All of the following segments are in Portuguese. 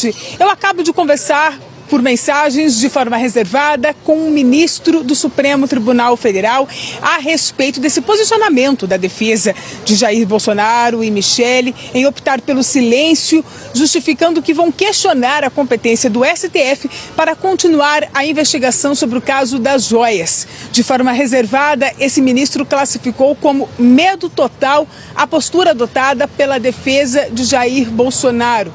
noite. Eu acabo de conversar por mensagens de forma reservada com o ministro do Supremo Tribunal Federal a respeito desse posicionamento da defesa de Jair Bolsonaro e Michele em optar pelo silêncio, justificando que vão questionar a competência do STF para continuar a investigação sobre o caso das joias. De forma reservada, esse ministro classificou como medo total a postura adotada pela defesa de Jair Bolsonaro.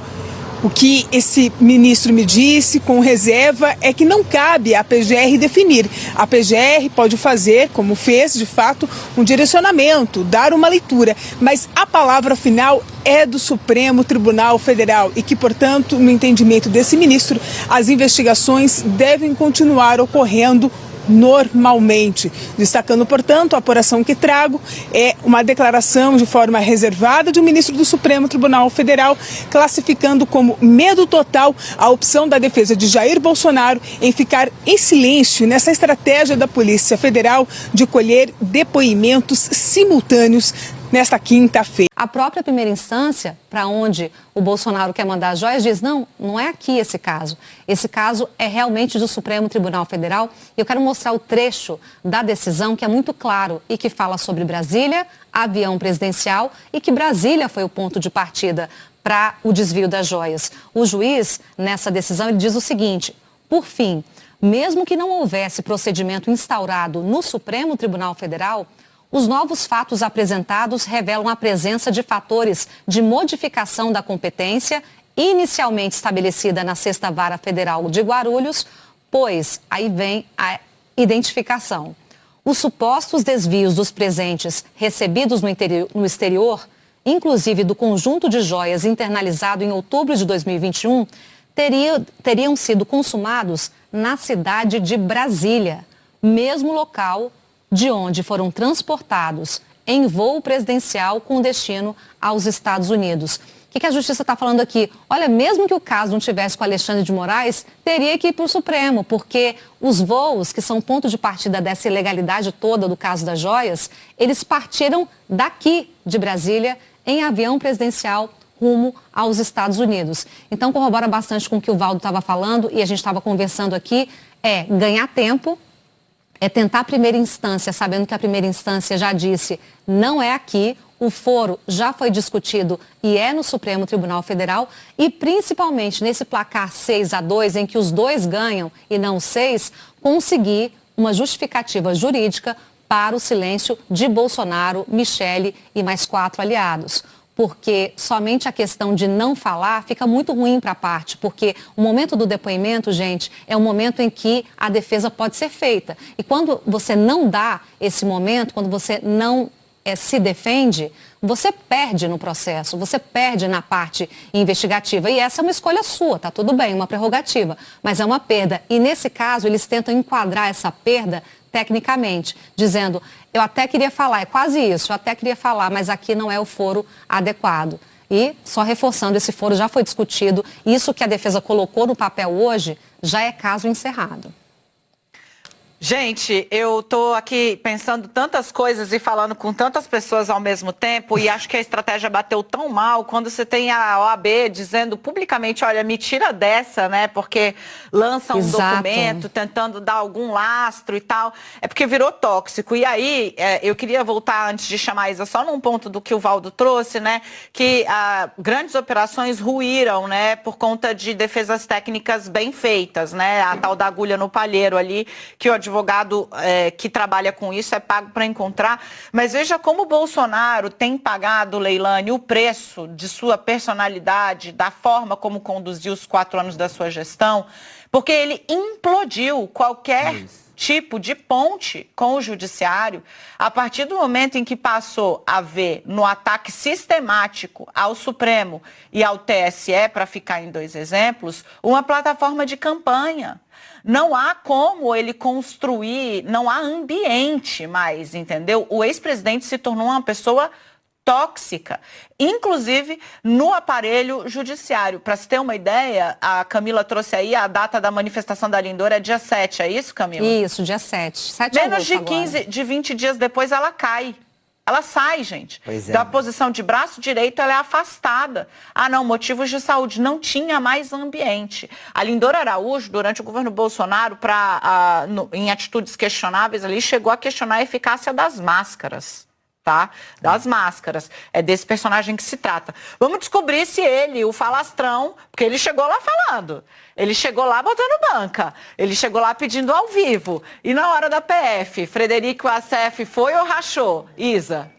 O que esse ministro me disse com reserva é que não cabe à PGR definir. A PGR pode fazer, como fez de fato, um direcionamento, dar uma leitura, mas a palavra final é do Supremo Tribunal Federal e que, portanto, no entendimento desse ministro, as investigações devem continuar ocorrendo normalmente. Destacando, portanto, a apuração que trago é uma declaração de forma reservada de um ministro do Supremo Tribunal Federal, classificando como medo total a opção da defesa de Jair Bolsonaro em ficar em silêncio nessa estratégia da Polícia Federal de colher depoimentos simultâneos nesta quinta-feira. A própria primeira instância, para onde o Bolsonaro quer mandar as joias, diz não é aqui esse caso. Esse caso é realmente do Supremo Tribunal Federal. E eu quero mostrar o trecho da decisão que é muito claro e que fala sobre Brasília, avião presidencial e que Brasília foi o ponto de partida para o desvio das joias. O juiz, nessa decisão, ele diz o seguinte: por fim, mesmo que não houvesse procedimento instaurado no Supremo Tribunal Federal, os novos fatos apresentados revelam a presença de fatores de modificação da competência inicialmente estabelecida na 6ª Vara Federal de Guarulhos, pois aí vem a identificação. Os supostos desvios dos presentes recebidos no exterior, inclusive do conjunto de joias internalizado em outubro de 2021, teriam sido consumados na cidade de Brasília, mesmo local de onde foram transportados em voo presidencial com destino aos Estados Unidos. O que a Justiça está falando aqui? Olha, mesmo que o caso não tivesse com Alexandre de Moraes, teria que ir para o Supremo, porque os voos, que são ponto de partida dessa ilegalidade toda do caso das joias, eles partiram daqui de Brasília em avião presidencial rumo aos Estados Unidos. Então, corrobora bastante com o que o Valdo estava falando e a gente estava conversando aqui, é ganhar tempo, é tentar a primeira instância, sabendo que a primeira instância já disse, não é aqui, o foro já foi discutido e é no Supremo Tribunal Federal e principalmente nesse placar 6-2, em que os dois ganham e não os 6, conseguir uma justificativa jurídica para o silêncio de Bolsonaro, Michele e mais 4 aliados. Porque somente a questão de não falar fica muito ruim para a parte, porque o momento do depoimento, gente, é o momento em que a defesa pode ser feita. E quando você não dá esse momento, quando você não se defende, você perde no processo, você perde na parte investigativa. E essa é uma escolha sua, tá tudo bem, uma prerrogativa, mas é uma perda. E nesse caso, eles tentam enquadrar essa perda tecnicamente, dizendo, eu até queria falar, é quase isso, eu até queria falar, mas aqui não é o foro adequado. E, só reforçando, esse foro já foi discutido, isso que a defesa colocou no papel hoje já é caso encerrado. Gente, eu tô aqui pensando tantas coisas e falando com tantas pessoas ao mesmo tempo e acho que a estratégia bateu tão mal quando você tem a OAB dizendo publicamente, olha, me tira dessa, né, porque lança um documento tentando dar algum lastro e tal, é porque virou tóxico. E aí, eu queria voltar antes de chamar a Isa só num ponto do que o Valdo trouxe, né, que grandes operações ruíram, né, por conta de defesas técnicas bem feitas, né, a tal da agulha no palheiro ali, que o advogado que trabalha com isso é pago para encontrar, mas veja como o Bolsonaro tem pagado, Leilane, o preço de sua personalidade, da forma como conduziu os 4 anos da sua gestão, porque ele implodiu qualquer tipo de ponte com o judiciário a partir do momento em que passou a ver no ataque sistemático ao Supremo e ao TSE, para ficar em 2 exemplos, uma plataforma de campanha. Não há como ele construir, não há ambiente mais, entendeu? O ex-presidente se tornou uma pessoa tóxica, inclusive no aparelho judiciário. Para se ter uma ideia, a Camila trouxe aí a data da manifestação da Lindor, é dia 7, é isso, Camila? Isso, dia 7. 7 de Menos agosto de 15, agora. de 20 dias depois ela cai. Ela sai, gente. Pois é. Da posição de braço direito, ela é afastada. Ah, não, motivos de saúde. Não tinha mais ambiente. A Lindora Araújo, durante o governo Bolsonaro, em atitudes questionáveis ali, chegou a questionar a eficácia das máscaras. Tá? Das máscaras. É desse personagem que se trata. Vamos descobrir se ele, o falastrão, porque ele chegou lá falando, ele chegou lá botando banca, ele chegou lá pedindo ao vivo. E na hora da PF, Frederico Assef foi ou rachou? Isa?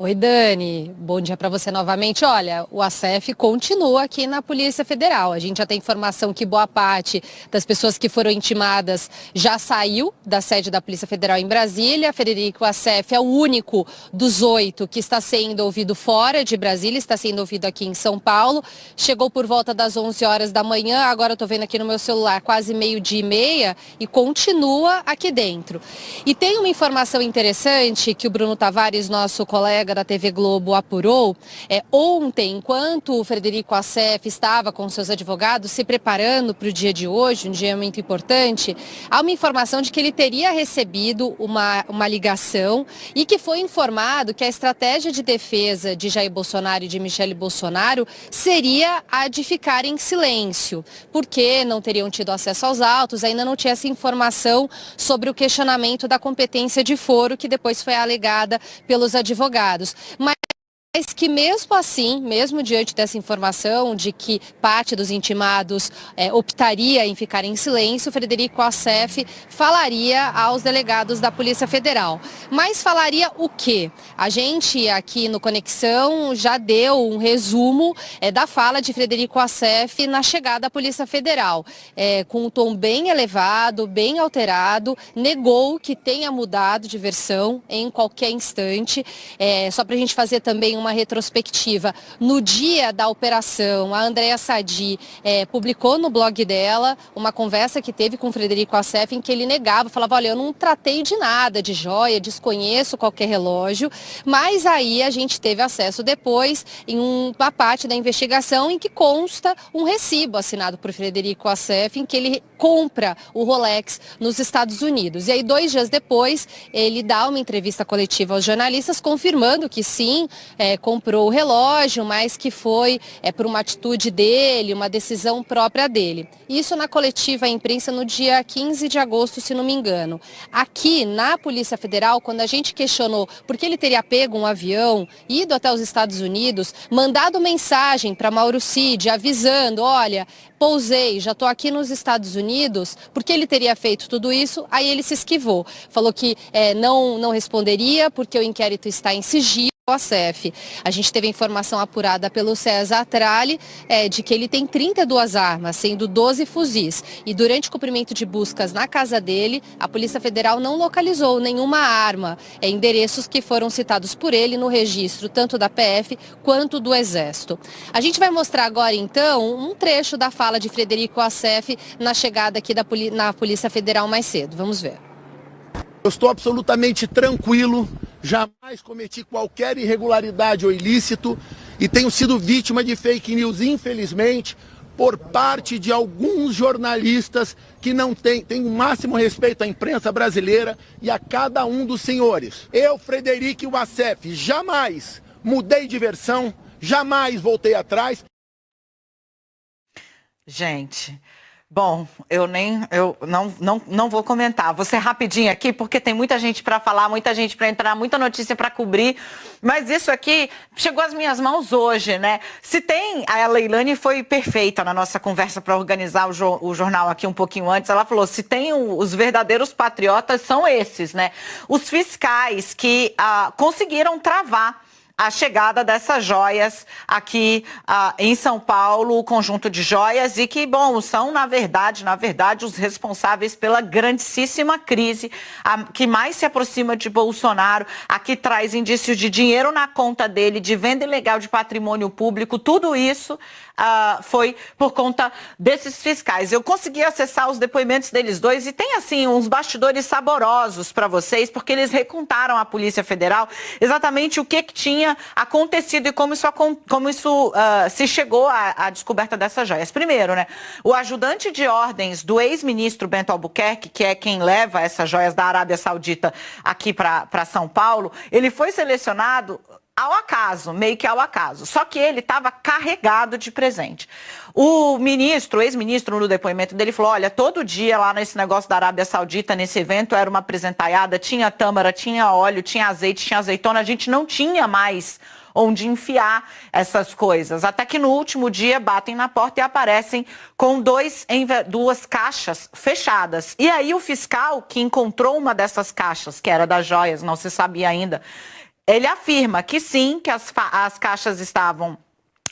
Oi, Dani. Bom dia para você novamente. Olha, o Assef continua aqui na Polícia Federal. A gente já tem informação que boa parte das pessoas que foram intimadas já saiu da sede da Polícia Federal em Brasília. Frederico Assef é o único dos 8 que está sendo ouvido fora de Brasília, está sendo ouvido aqui em São Paulo. Chegou por volta das 11 horas da manhã, agora eu estou vendo aqui no meu celular quase 12:30 e continua aqui dentro. E tem uma informação interessante que o Bruno Tavares, nosso colega da TV Globo, apurou. Ontem, enquanto o Frederico Assef estava com seus advogados se preparando para o dia de hoje, um dia muito importante, há uma informação de que ele teria recebido uma ligação e que foi informado que a estratégia de defesa de Jair Bolsonaro e de Michele Bolsonaro seria a de ficar em silêncio, porque não teriam tido acesso aos autos, ainda não tinha essa informação sobre o questionamento da competência de foro que depois foi alegada pelos advogados. Mas que mesmo assim, mesmo diante dessa informação de que parte dos intimados optaria em ficar em silêncio, Frederico Assef falaria aos delegados da Polícia Federal. Mas falaria o quê? A gente aqui no Conexão já deu um resumo da fala de Frederico Assef na chegada à Polícia Federal. Com um tom bem elevado, bem alterado, negou que tenha mudado de versão em qualquer instante. Só para a gente fazer também uma retrospectiva. No dia da operação, a Andréa Sadi publicou no blog dela uma conversa que teve com o Frederico Assef em que ele negava, falava, olha, eu não tratei de nada, de joia, desconheço qualquer relógio, mas aí a gente teve acesso depois em uma parte da investigação em que consta um recibo assinado por Frederico Assef em que ele compra o Rolex nos Estados Unidos. E aí 2 dias depois ele dá uma entrevista coletiva aos jornalistas confirmando que sim, comprou o relógio, mas que foi por uma atitude dele, uma decisão própria dele. Isso na coletiva à imprensa no dia 15 de agosto, se não me engano. Aqui na Polícia Federal, quando a gente questionou por que ele teria pego um avião, ido até os Estados Unidos, mandado mensagem para Mauro Cid avisando, olha, pousei, já estou aqui nos Estados Unidos, porque ele teria feito tudo isso, aí ele se esquivou. Falou que não responderia porque o inquérito está em sigilo. Assef. A gente teve informação apurada pelo César Tralli de que ele tem 32 armas, sendo 12 fuzis. E durante o cumprimento de buscas na casa dele, a Polícia Federal não localizou nenhuma arma, endereços que foram citados por ele no registro, tanto da PF quanto do Exército. A gente vai mostrar agora, então, um trecho da fala de Frederico Assef na chegada aqui na Polícia Federal mais cedo. Vamos ver. Eu estou absolutamente tranquilo, jamais cometi qualquer irregularidade ou ilícito e tenho sido vítima de fake news, infelizmente, por parte de alguns jornalistas que não têm o máximo respeito à imprensa brasileira e a cada um dos senhores. Eu, Frederico Assef, jamais mudei de versão, jamais voltei atrás. Gente... Bom, eu não vou comentar. Vou ser rapidinho aqui, porque tem muita gente para falar, muita gente para entrar, muita notícia para cobrir. Mas isso aqui chegou às minhas mãos hoje, né? Se tem... A Leilani foi perfeita na nossa conversa para organizar o jornal aqui um pouquinho antes. Ela falou, se tem os verdadeiros patriotas, são esses, né? Os fiscais que conseguiram travar a chegada dessas joias aqui em São Paulo, o conjunto de joias, e que, bom, são, na verdade, os responsáveis pela grandíssima crise que mais se aproxima de Bolsonaro, a que traz indícios de dinheiro na conta dele, de venda ilegal de patrimônio público, tudo isso foi por conta desses fiscais. Eu consegui acessar os depoimentos deles dois e tem, assim, uns bastidores saborosos para vocês, porque eles recontaram à Polícia Federal exatamente o que tinha tinha acontecido e como isso se chegou à descoberta dessas joias. Primeiro, né, o ajudante de ordens do ex-ministro Bento Albuquerque, que é quem leva essas joias da Arábia Saudita aqui para São Paulo, ele foi selecionado ao acaso, meio que ao acaso. Só que ele estava carregado de presente. O ex-ministro, no depoimento dele, falou, olha, todo dia lá nesse negócio da Arábia Saudita, nesse evento, era uma apresentaiada, tinha tâmara, tinha óleo, tinha azeite, tinha azeitona, a gente não tinha mais onde enfiar essas coisas. Até que no último dia batem na porta e aparecem com duas caixas fechadas. E aí o fiscal que encontrou uma dessas caixas, que era das joias, não se sabia ainda, ele afirma que sim, que as caixas estavam...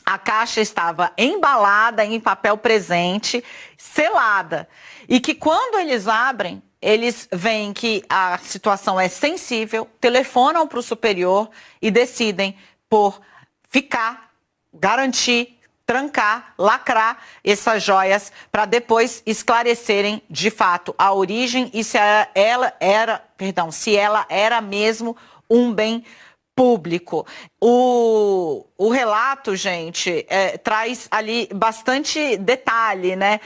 A caixa estava embalada em papel presente, selada. E que quando eles abrem, eles veem que a situação é sensível, telefonam para o superior e decidem por ficar, garantir, trancar, lacrar essas joias para depois esclarecerem de fato a origem e se ela era mesmo um bem público. O relato, gente, traz ali bastante detalhe, né,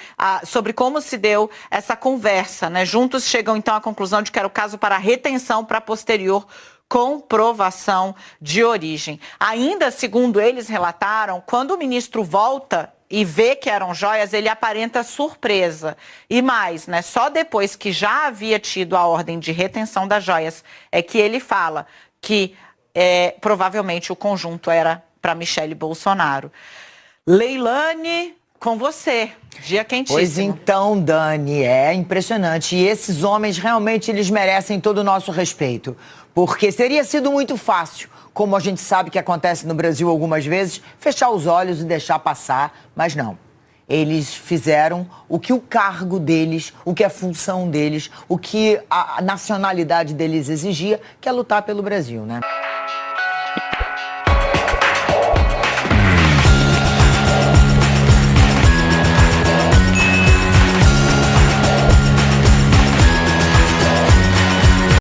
sobre como se deu essa conversa, né? Juntos chegam então à conclusão de que era o caso para retenção para posterior comprovação de origem. Ainda, segundo eles relataram, quando o ministro volta e vê que eram joias, ele aparenta surpresa. E mais, né, só depois que já havia tido a ordem de retenção das joias é que ele fala que provavelmente o conjunto era para Michele Bolsonaro. Leilane, com você, dia quentíssimo. Pois então, Dani, é impressionante. E esses homens realmente eles merecem todo o nosso respeito. Porque teria sido muito fácil, como a gente sabe que acontece no Brasil algumas vezes, fechar os olhos e deixar passar, mas não. Eles fizeram o que o cargo deles, o que a função deles, o que a nacionalidade deles exigia, que é lutar pelo Brasil, né?